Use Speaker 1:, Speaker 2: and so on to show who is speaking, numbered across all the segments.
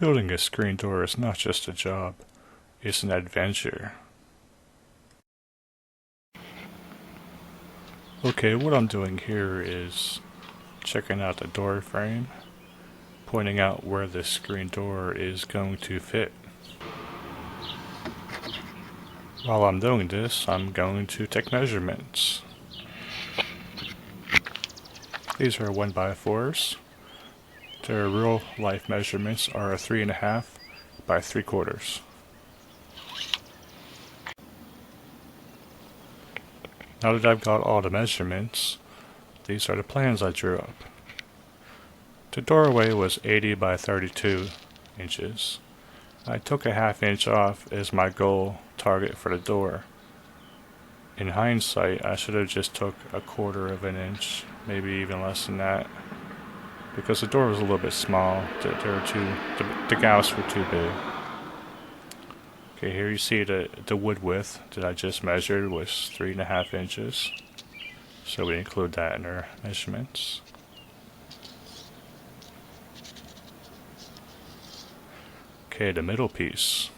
Speaker 1: Building a screen door is not just a job, it's an adventure. Okay, what I'm doing here is checking out the door frame, pointing out where the screen door is going to fit. While I'm doing this, I'm going to take measurements. These are 1x4s. Their real life measurements are 3.5 by 3/4. Now that I've got all the measurements, these are the plans I drew up. The doorway was 80 by 32 inches. I took a 1/2 inch off as my goal target for the door. In hindsight, I should have just took 1/4 of an inch, maybe even less than that, because the door was a little bit small. The gaps were too big. Okay, here you see the wood width that I just measured was 3.5 inches. So we include that in our measurements. Okay, the middle piece.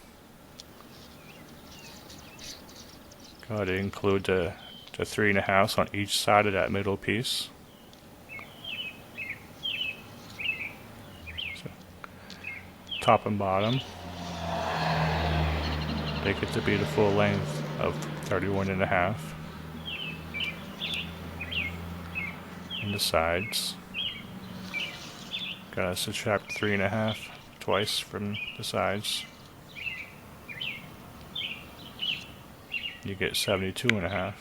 Speaker 1: Got to include the 3.5 on each side of that middle piece. So, top and bottom. They get to be the full length of 31.5. And the sides. Gotta subtract 3.5 twice from the sides. You get 72.5.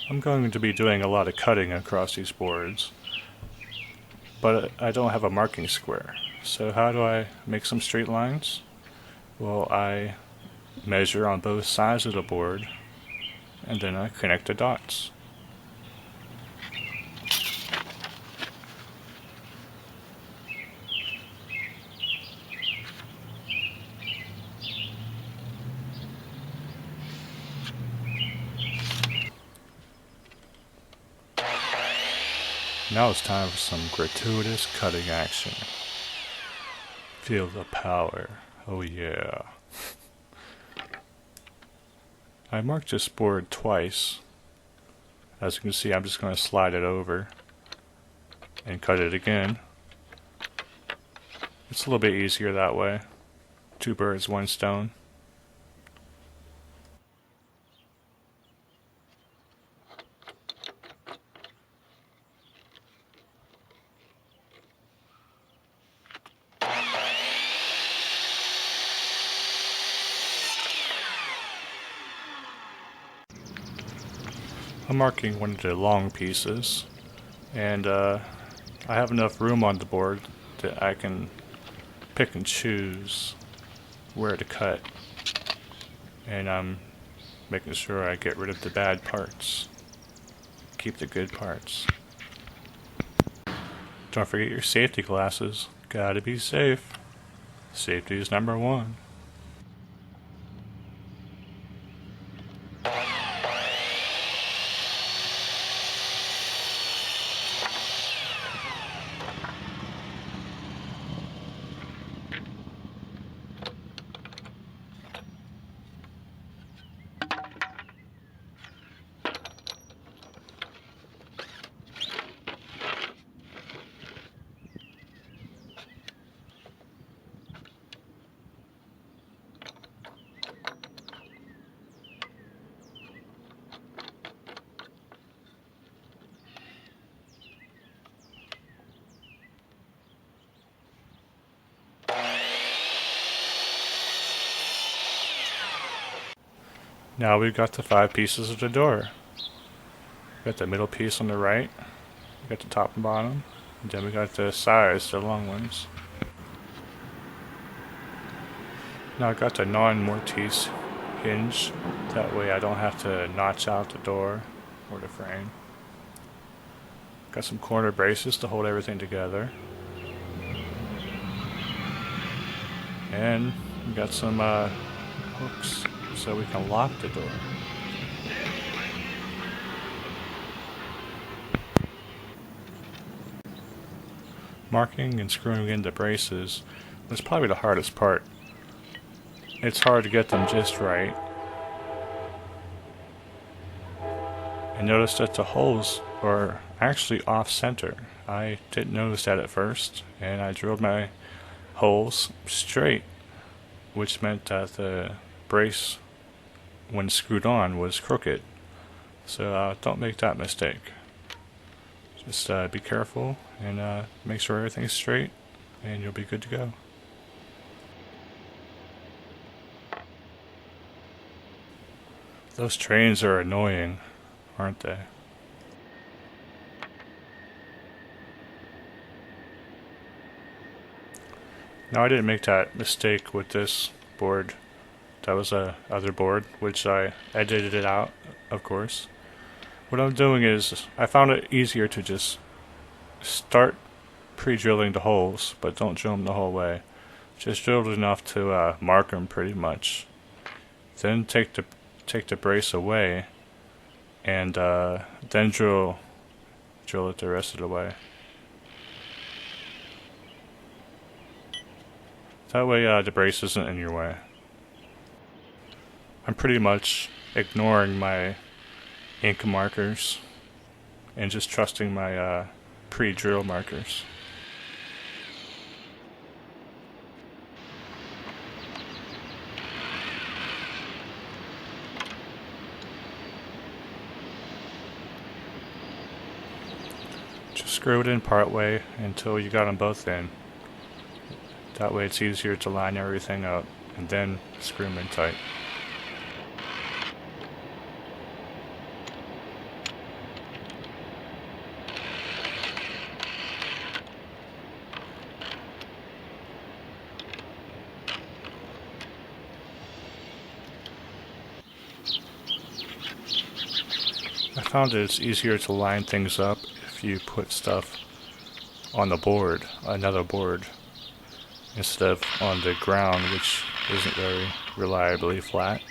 Speaker 1: I'm going to be doing a lot of cutting across these boards, but I don't have a marking square. So how do I make some straight lines? Well, I measure on both sides of the board, and then I connect the dots. Now it's time for some gratuitous cutting action. Feel the power. Oh yeah. I marked this board twice. As you can see, I'm just going to slide it over and cut it again. It's a little bit easier that way. 2 birds, 1 stone. I'm marking one of the long pieces, and I have enough room on the board that I can pick and choose where to cut, and I'm making sure I get rid of the bad parts, keep the good parts. Don't forget your safety glasses. Gotta be safe. Safety is number 1. Now we've got the 5 pieces of the door. We got the middle piece on the right, we got the top and bottom, and then we got the sides, the long ones. Now I got the non-mortise hinge, that way I don't have to notch out the door or the frame. Got some corner braces to hold everything together. And we got some hooks so we can lock the door. Marking and screwing in the braces was probably the hardest part. It's hard to get them just right. I noticed that the holes were actually off-center. I didn't notice that at first, and I drilled my holes straight, which meant that the brace, when screwed on, was crooked. So don't make that mistake. Just be careful and make sure everything's straight, and you'll be good to go. Those trains are annoying, aren't they? Now I didn't make that mistake with this board. That was a other board, which I edited it out, of course. What I'm doing is, I found it easier to just start pre-drilling the holes, but don't drill them the whole way. Just drilled enough to mark them pretty much. Then take the brace away, and then drill it the rest of the way. That way the brace isn't in your way. I'm pretty much ignoring my ink markers and just trusting my pre-drill markers. Just screw it in part way until you got them both in. That way it's easier to line everything up and then screw them in tight. I found that it's easier to line things up if you put stuff on the board, another board, instead of on the ground, which isn't very reliably flat.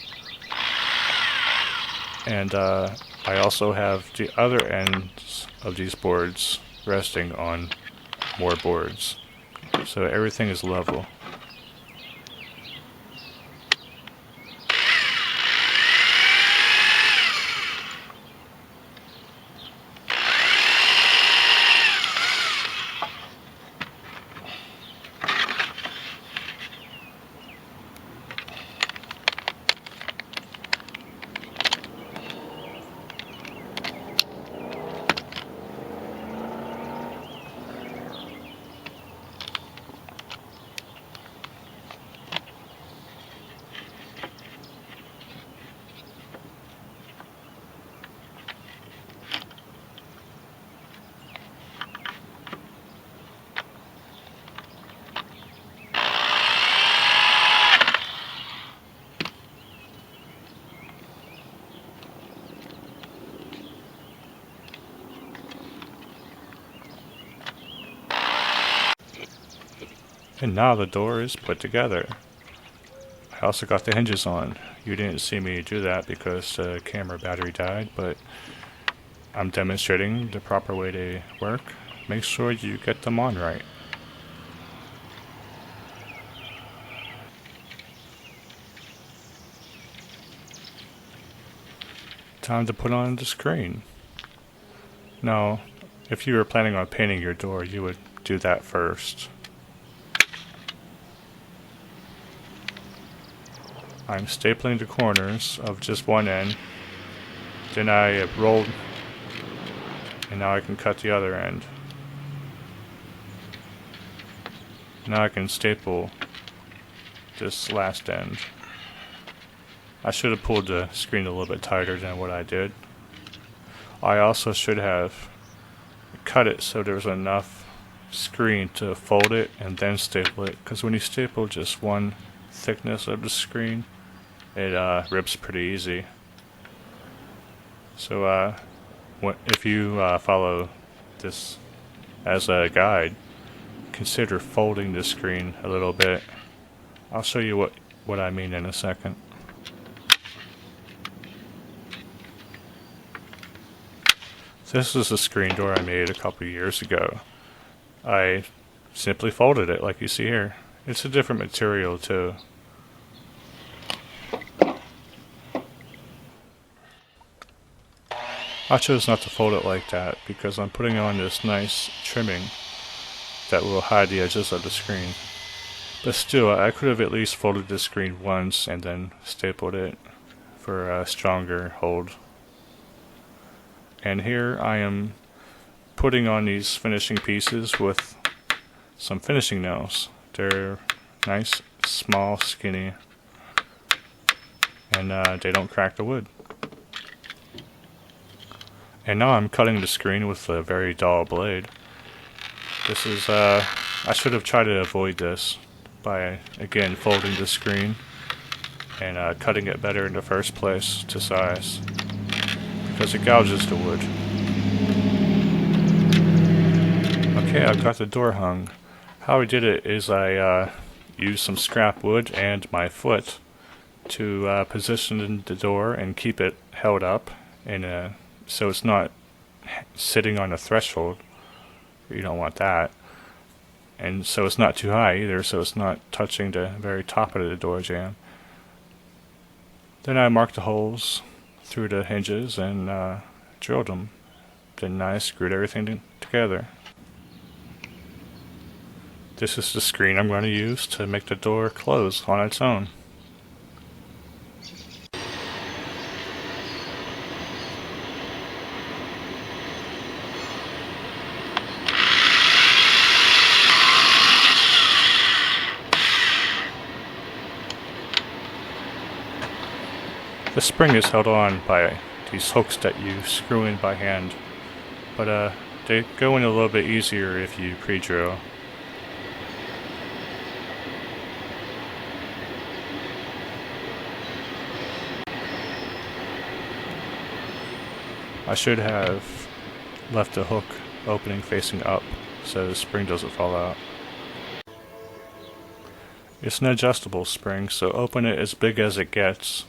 Speaker 1: And I also have the other ends of these boards resting on more boards, so everything is level. And now the door is put together. I also got the hinges on. You didn't see me do that because the camera battery died, but I'm demonstrating the proper way they work. Make sure you get them on right. Time to put on the screen. Now, if you were planning on painting your door, you would do that first. I'm stapling the corners of just one end. Then I rolled, and now I can cut the other end. Now I can staple this last end. I should have pulled the screen a little bit tighter than what I did. I also should have cut it so there was enough screen to fold it and then staple it, because when you staple just one thickness of the screen, it rips pretty easy. So if you follow this as a guide, consider folding the screen a little bit. I'll show you what I mean in a second. This is a screen door I made a couple years ago. I simply folded it like you see here. It's a different material too. I chose not to fold it like that because I'm putting on this nice trimming that will hide the edges of the screen. But still, I could have at least folded the screen once and then stapled it for a stronger hold. And here I am putting on these finishing pieces with some finishing nails. They're nice, small, skinny, and they don't crack the wood. And now I'm cutting the screen with a very dull blade. This is, I should have tried to avoid this by, again, folding the screen and cutting it better in the first place to size, because it gouges the wood. Okay, I've got the door hung. How I did it is I used some scrap wood and my foot to position the door and keep it held up so it's not sitting on a threshold. You don't want that. And so it's not too high either, so it's not touching the very top of the door jamb. Then I marked the holes through the hinges and drilled them. Then I screwed everything together. This is the screen I'm going to use to make the door close on its own. The spring is held on by these hooks that you screw in by hand, but they go in a little bit easier if you pre-drill. I should have left the hook opening facing up so the spring doesn't fall out. It's an adjustable spring, so open it as big as it gets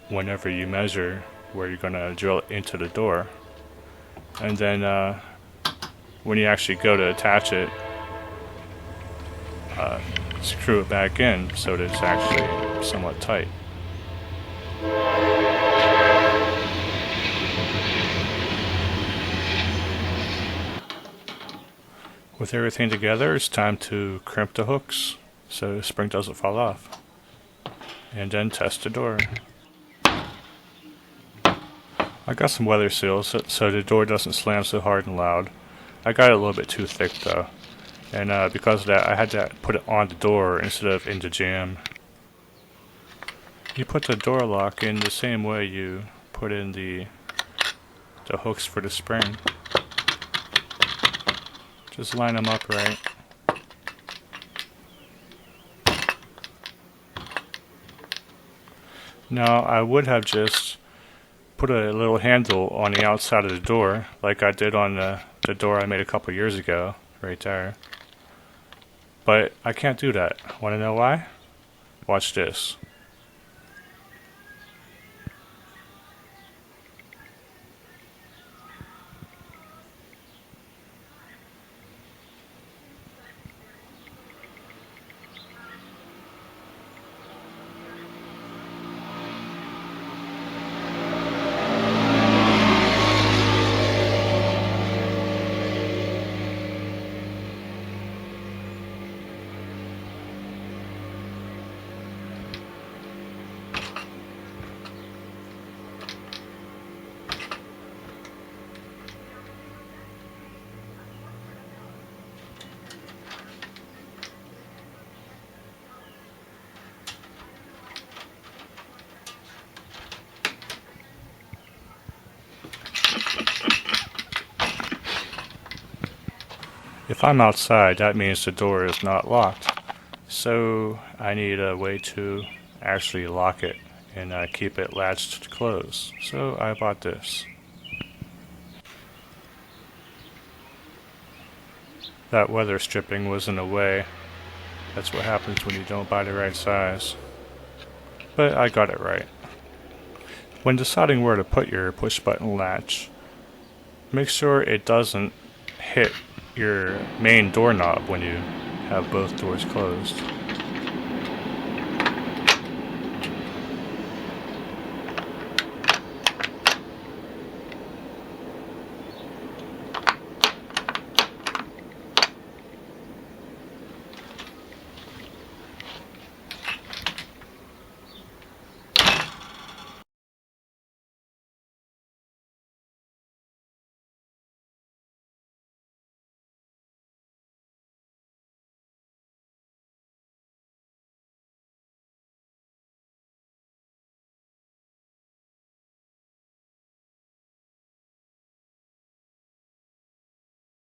Speaker 1: whenever you measure where you're going to drill into the door. And then when you actually go to attach it, screw it back in so that it's actually somewhat tight. With everything together, it's time to crimp the hooks so the spring doesn't fall off. And then test the door. I got some weather seals so the door doesn't slam so hard and loud. I got it a little bit too thick though. And because of that, I had to put it on the door instead of in the jamb. You put the door lock in the same way you put in the hooks for the spring. Just line them up right. Now I would have just put a little handle on the outside of the door like I did on the door I made a couple years ago, right there. But I can't do that. Want to know why? Watch this. If I'm outside, that means the door is not locked. So I need a way to actually lock it and keep it latched closed. So I bought this. That weather stripping was in the way. That's what happens when you don't buy the right size. But I got it right. When deciding where to put your push button latch, make sure it doesn't hit your main doorknob when you have both doors closed.